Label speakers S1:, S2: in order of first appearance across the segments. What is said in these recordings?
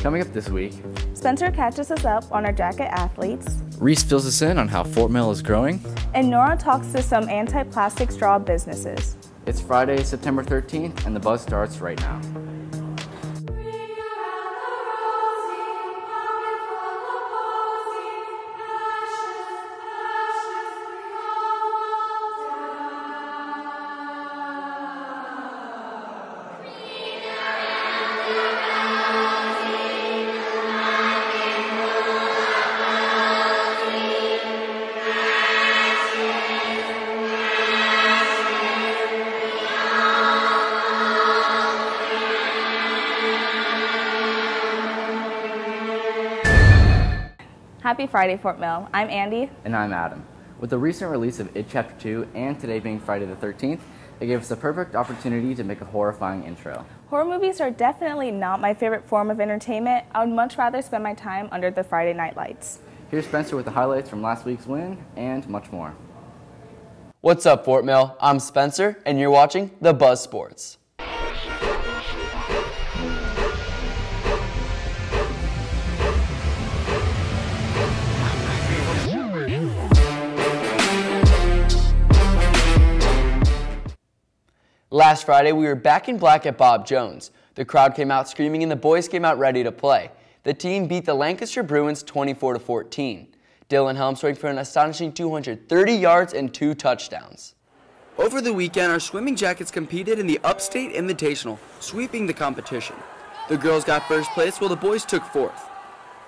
S1: Coming up this week,
S2: Spencer catches us up on our Jacket athletes.
S1: Reese fills us in on how Fort Mill is growing.
S2: And Nora talks to some anti-plastic straw businesses.
S1: It's Friday, September 13th, and the buzz starts right now.
S2: Happy Friday, Fort Mill. I'm Andy.
S1: And I'm Adam. With the recent release of It Chapter 2 and today being Friday the 13th, it gave us a perfect opportunity to make a horrifying intro.
S2: Horror movies are definitely not my favorite form of entertainment. I would much rather spend my time under the Friday night lights.
S1: Here's Spencer with the highlights from last week's win and much more.
S3: What's up, Fort Mill? I'm Spencer, and you're watching The Buzz Sports. Last Friday, we were back in black at Bob Jones. The crowd came out screaming and the boys came out ready to play. The team beat the Lancaster Bruins 24-14. Dylan Helms went for an astonishing 230 yards and 2 touchdowns. Over the weekend, our swimming jackets competed in the Upstate Invitational, sweeping the competition. The girls got first place while the boys took fourth.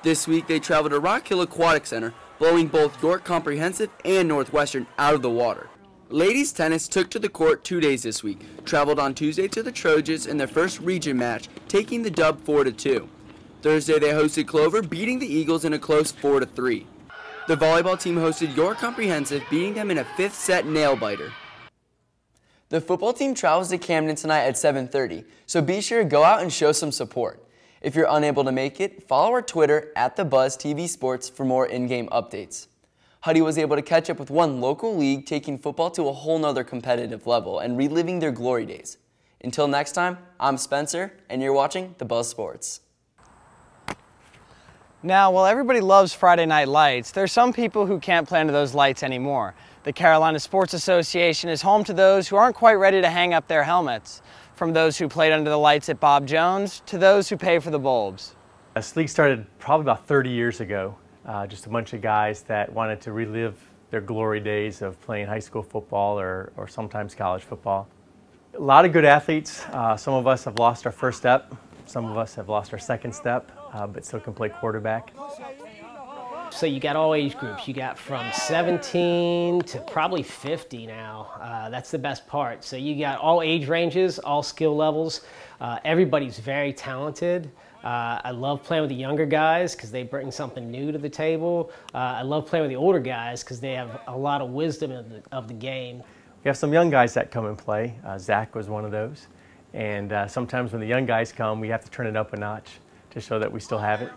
S3: This week, they traveled to Rock Hill Aquatic Center, blowing both York Comprehensive and Northwestern out of the water. Ladies tennis took to the court 2 days this week, traveled on Tuesday to the Trojans in their first region match, taking the dub 4-2. Thursday they hosted Clover, beating the Eagles in a close 4-3. The volleyball team hosted York Comprehensive, beating them in a 5th set nail-biter. The football team travels to Camden tonight at 7:30, so be sure to go out and show some support. If you're unable to make it, follow our Twitter @TheBuzzTVSports for more in-game updates. Huddy was able to catch up with one local league, taking football to a whole nother competitive level and reliving their glory days. Until next time, I'm Spencer, and you're watching The Buzz Sports.
S4: Now, while everybody loves Friday night lights, there are some people who can't play under those lights anymore. The Carolina Sports Association is home to those who aren't quite ready to hang up their helmets, from those who played under the lights at Bob Jones to those who pay for the bulbs.
S5: This league started probably about 30 years ago. Just a bunch of guys that wanted to relive their glory days of playing high school football or sometimes college football. A lot of good athletes. Some of us have lost our first step. Some of us have lost our second step, but still can play quarterback.
S6: So you got all age groups. You got from 17 to probably 50 now. That's the best part. So you got all age ranges, all skill levels. Everybody's very talented. I love playing with the younger guys because they bring something new to the table. I love playing with the older guys because they have a lot of wisdom of the game.
S5: We have some young guys that come and play. Zach was one of those. And sometimes when the young guys come, we have to turn it up a notch to show that we still have it.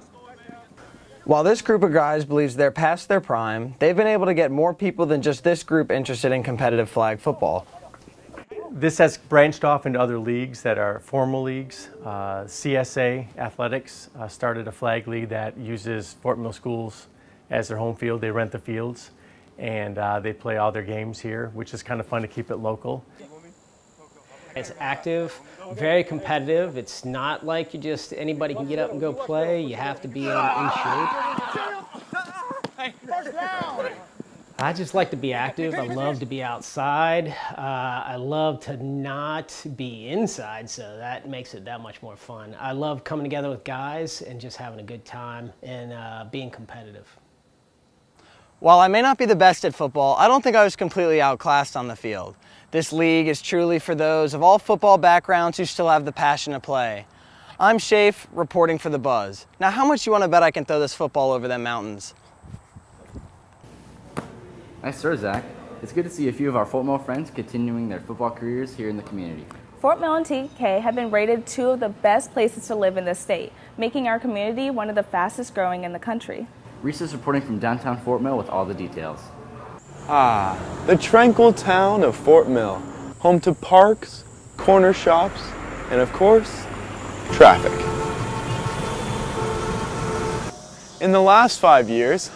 S4: While this group of guys believes they're past their prime, they've been able to get more people than just this group interested in competitive flag football.
S5: This has branched off into other leagues that are formal leagues. CSA Athletics started a flag league that uses Fort Mill schools as their home field. They rent the fields and they play all their games here, which is kind of fun to keep it local.
S6: It's active, very competitive. It's not like you just anybody can get up and go play. You have to be in shape. I just like to be active. I love to be outside. I love to not be inside, so that makes it that much more fun. I love coming together with guys and just having a good time and being competitive.
S4: While I may not be the best at football, I don't think I was completely outclassed on the field. This league is truly for those of all football backgrounds who still have the passion to play. I'm Shafe, reporting for The Buzz. Now, how much you want to bet I can throw this football over them mountains?
S1: Nice sir, Zach. It's good to see a few of our Fort Mill friends continuing their football careers here in the community.
S2: Fort Mill and TK have been rated 2 of the best places to live in the state, making our community one of the fastest growing in the country.
S1: Reese is reporting from downtown Fort Mill with all the details.
S7: The tranquil town of Fort Mill, home to parks, corner shops, and of course, traffic. In the last 5 years,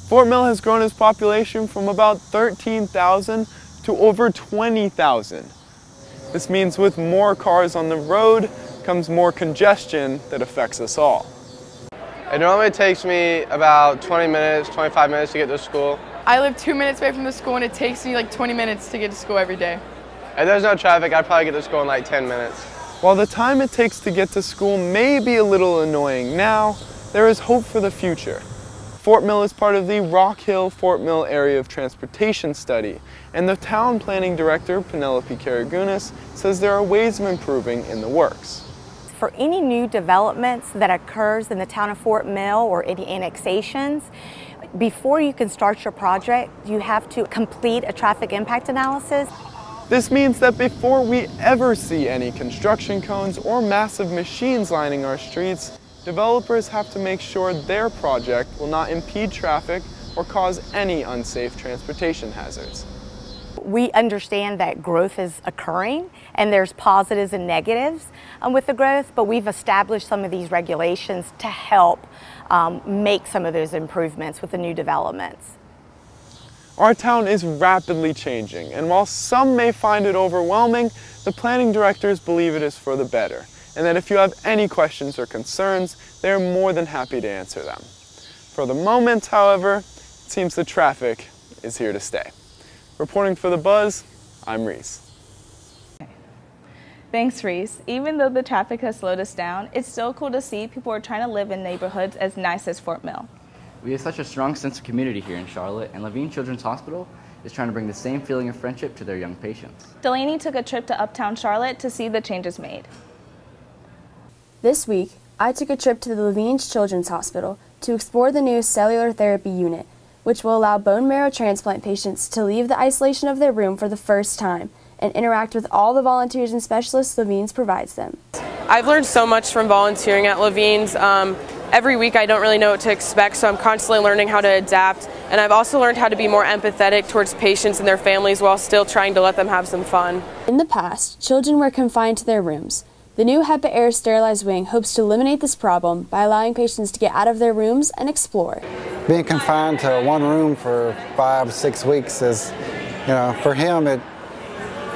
S7: Fort Mill has grown its population from about 13,000 to over 20,000. This means with more cars on the road comes more congestion that affects us all.
S8: It normally takes me about 20 minutes, 25 minutes to get to school.
S9: I live 2 minutes away from the school and it takes me like 20 minutes to get to school every day.
S8: If there's no traffic, I'd probably get to school in like 10 minutes.
S7: While the time it takes to get to school may be a little annoying now, there is hope for the future. Fort Mill is part of the Rock Hill-Fort Mill Area of Transportation Study, and the town planning director, Penelope Karagunis, says there are ways of improving in the works.
S10: For any new developments that occurs in the town of Fort Mill or any annexations, before you can start your project, you have to complete a traffic impact analysis.
S7: This means that before we ever see any construction cones or massive machines lining our streets, developers have to make sure their project will not impede traffic or cause any unsafe transportation hazards.
S10: We understand that growth is occurring and there's positives and negatives with the growth, but we've established some of these regulations to help make some of those improvements with the new developments.
S7: Our town is rapidly changing, and while some may find it overwhelming, the planning directors believe it is for the better, and that if you have any questions or concerns, they are more than happy to answer them. For the moment, however, it seems the traffic is here to stay. Reporting for The Buzz, I'm Reese.
S2: Thanks, Reese. Even though the traffic has slowed us down, it's still cool to see people are trying to live in neighborhoods as nice as Fort Mill.
S1: We have such a strong sense of community here in Charlotte, and Levine Children's Hospital is trying to bring the same feeling of friendship to their young patients.
S2: Delaney took a trip to Uptown Charlotte to see the changes made.
S11: This week, I took a trip to the Levine Children's Hospital to explore the new cellular therapy unit, which will allow bone marrow transplant patients to leave the isolation of their room for the first time and interact with all the volunteers and specialists Levine's provides them.
S9: I've learned so much from volunteering at Levine's. Every week I don't really know what to expect, so I'm constantly learning how to adapt. And I've also learned how to be more empathetic towards patients and their families while still trying to let them have some fun.
S11: In the past, children were confined to their rooms. The new HEPA Air sterilized wing hopes to eliminate this problem by allowing patients to get out of their rooms and explore.
S12: Being confined to one room for 5 to 6 weeks is, for him,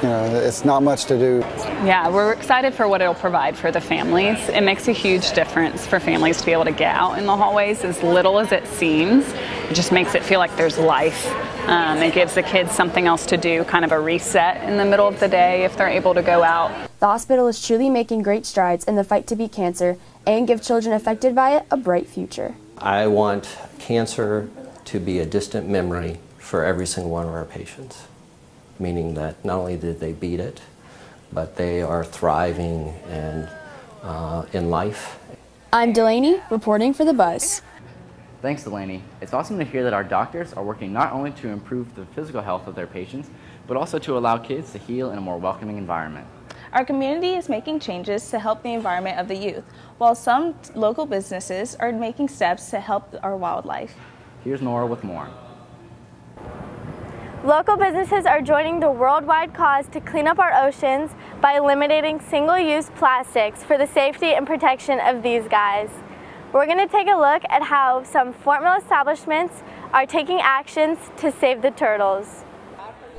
S12: it's not much to do.
S13: Yeah, we're excited for what it'll provide for the families. It makes a huge difference for families to be able to get out in the hallways, as little as it seems. It just makes it feel like there's life. It gives the kids something else to do, kind of a reset in the middle of the day if they're able to go out.
S11: The hospital is truly making great strides in the fight to beat cancer and give children affected by it a bright future.
S14: I want cancer to be a distant memory for every single one of our patients, meaning that not only did they beat it, but they are thriving and in life.
S11: I'm Delaney, reporting for The Buzz.
S1: Thanks, Delaney. It's awesome to hear that our doctors are working not only to improve the physical health of their patients, but also to allow kids to heal in a more welcoming environment.
S2: Our community is making changes to help the environment of the youth, while some local businesses are making steps to help our wildlife.
S1: Here's Nora with more.
S15: Local businesses are joining the worldwide cause to clean up our oceans by eliminating single-use plastics for the safety and protection of these guys. We're going to take a look at how some Fort Mill establishments are taking actions to save the turtles.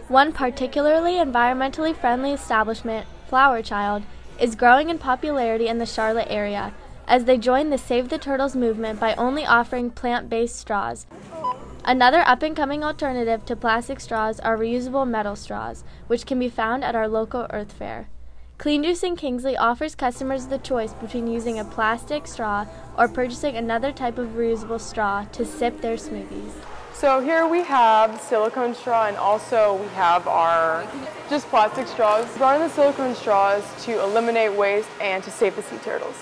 S16: One particularly environmentally friendly establishment, Flower Child, is growing in popularity in the Charlotte area as they join the Save the Turtles movement by only offering plant-based straws. Another up-and-coming alternative to plastic straws are reusable metal straws, which can be found at our local Earth Fair. Clean Juice in Kingsley offers customers the choice between using a plastic straw or purchasing another type of reusable straw to sip their smoothies.
S9: So here we have silicone straw, and also we have our just plastic straws. We brought in the silicone straws to eliminate waste and to save the sea turtles.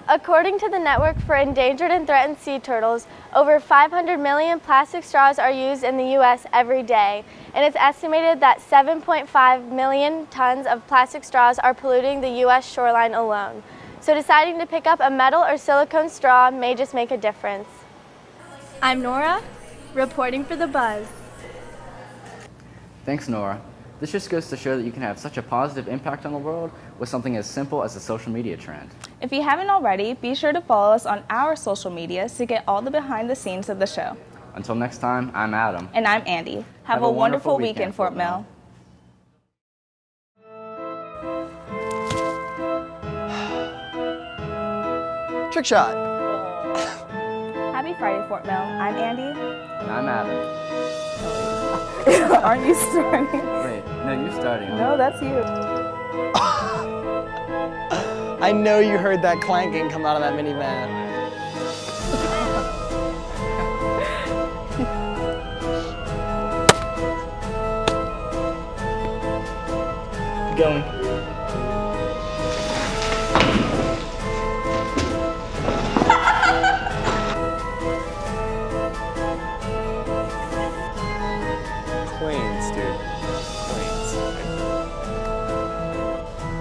S15: According to the Network for Endangered and Threatened Sea Turtles, over 500 million plastic straws are used in the U.S. every day, and it's estimated that 7.5 million tons of plastic straws are polluting the U.S. shoreline alone. So deciding to pick up a metal or silicone straw may just make a difference.
S16: I'm Nora, reporting for The Buzz.
S1: Thanks, Nora. This just goes to show that you can have such a positive impact on the world with something as simple as a social media trend.
S2: If you haven't already, be sure to follow us on our social media to get all the behind the scenes of the show.
S1: Until next time, I'm Adam.
S2: And I'm Andy. Have a wonderful week in Fort Mill.
S4: Trick shot.
S2: Happy Friday, Fort Mill. I'm Andy.
S1: And I'm Adam.
S2: Aren't you starting?
S1: Wait, no, you're starting.
S2: No, that's you.
S4: I know you heard that clanking come out of that minivan.
S1: Going.
S7: Planes, dude. Planes.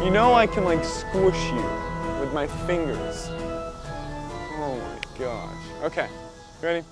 S7: You know I can like squish you with my fingers. Oh my gosh. Okay, ready?